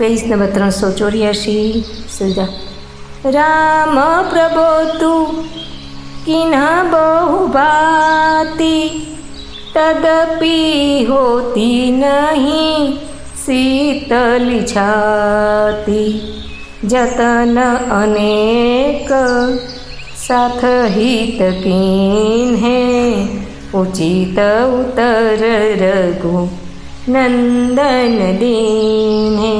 Page number 384 सीधा। राम प्रभो तू किन्ह बहुभाति, तदपि होती नहीं शीतली छाती। जतन अनेक साथ हित कीन्हे, उचित उतर रघु नंदन दीन्हे।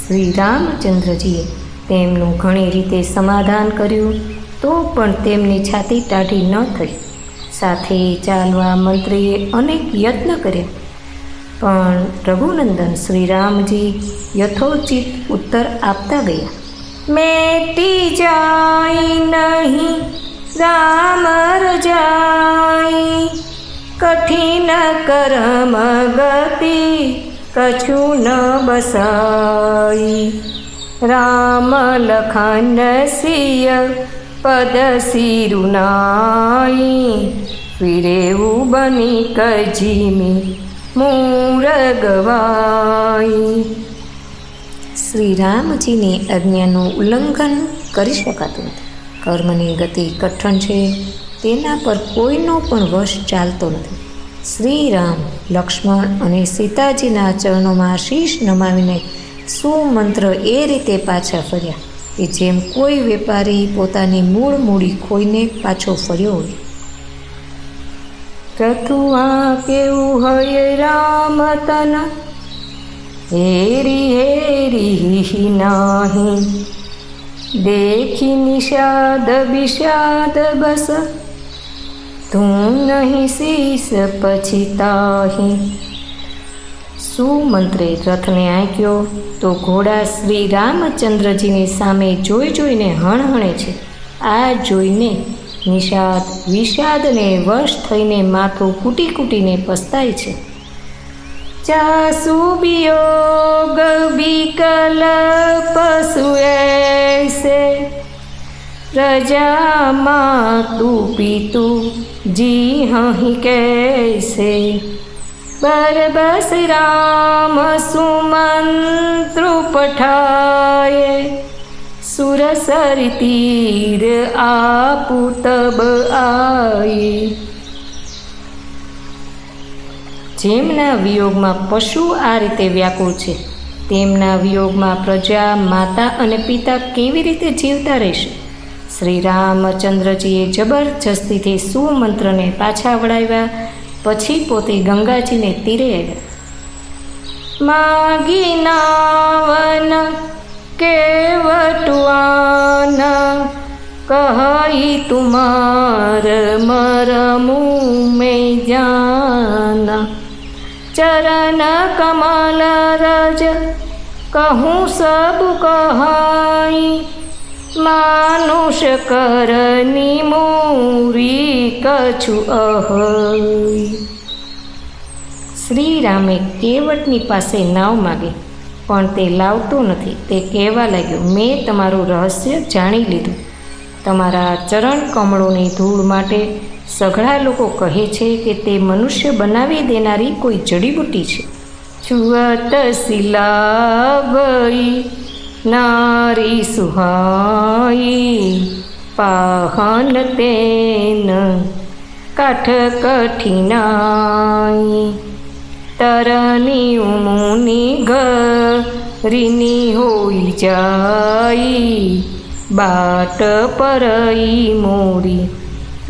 श्री रामचंद्रजीए તેમનું ઘણી રીતે સમાધાન કર્યું તો પણ તેમની છાતી ટાઢી ન થઈ। સાથે ચાલવા મંત્રીએ અનેક યત્ન કર્યા, પણ રઘુનંદન શ્રીરામજી યથોચિત ઉત્તર આપતા ગયા। મેટી જાય નહીં રામ રજાઈ, કઠિન કરમ ગતિ કछु ન બસાઈ। राम लखन सिय पद सिरुनाई, फिरेऊ बनी कजीमी मूर गवाई। श्री रामजीनी आज्ञाનું ઉલ્લંઘન કરી શકાતું નથી। કર્મની ગતિ કઠણ છે, તેના પર કોઈનો પણ વશ ચાલતો નથી। શ્રીરામ લક્ષ્મણ અને સીતાજીના ચરણોમાં શીશ નમાવીને સુમંત્ર એ રીતે પાછા ફર્યા કે જેમ કોઈ વેપારી પોતાની મૂળ મૂડી ખોઈને પાછો ફર્યો હોય। રથુઆ કેવું હોય રામ તન, હેરી હેરી નાહી, देखी निषाद विषाद बस, तू नहीं शीस पछिताही। सुमंत्रे रथने आंक्यो तो घोड़ा श्री रामचंद्रजीनी सामे जोई जोईने हणहणे छे। आ जोईने निषाद विषाद ने वश थईने माथुं कूटी कूटीने पछताय छे। चासु वियोग विकल पशु ऐसे, प्रजा मातु पितु जी हहीं कैसे। बरबस राम सुमंत्रु पठाए, सुरसर तीर आपु तब आए। જેમના વિયોગમાં પશુ આ રીતે વ્યાકુળ છે, તેમના વિયોગમાં પ્રજા માતા અને પિતા કેવી રીતે જીવતા રહેશે। શ્રી રામચંદ્રજીએ જબરજસ્તીથી સુમંત્રને પાછા વળાવ્યા, પછી પોતે ગંગાજીને તીરે આવ્યા। માગી નાવન કેવટુઆન, કહી તુમાર મરમુ મેં જાના। चरण कमल रज कहूँ सब कहाई, मानुष करनी मूरी कछु अहई। श्रीरामे केवटनी पासे नाव मागी, पण ते लावतो नथी। ते कहेवा लाग्यो, मैं तमारुं रहस्य जाणी लीधुं। तमारा चरण कमळोनी धूळ माटे सघळा लोको कहे छे के ते मनुष्य बनावी देनारी कोई जड़ीबूटी छे। छुअत सिलावई नारी सुहाई, पाहन तेन काठ कठिनाई। तरनी मुनि घरीनी होई जाई, बाट परई मोरी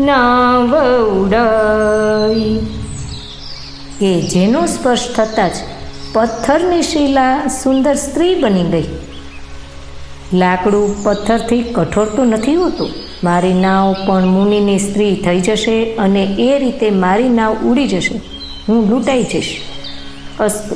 नाव उड़ाई। કે જેનો સ્પર્શ થતાં જ પથ્થરની શિલા સુંદર સ્ત્રી બની ગઈ। લાકડું પથ્થરથી કઠોર તો નથી હોતું। મારી નાવ પણ મુનિની સ્ત્રી થઈ જશે અને એ રીતે મારી નાવ ઉડી જશે, હું લૂંટાઈ જઈશ। અસ્તુ।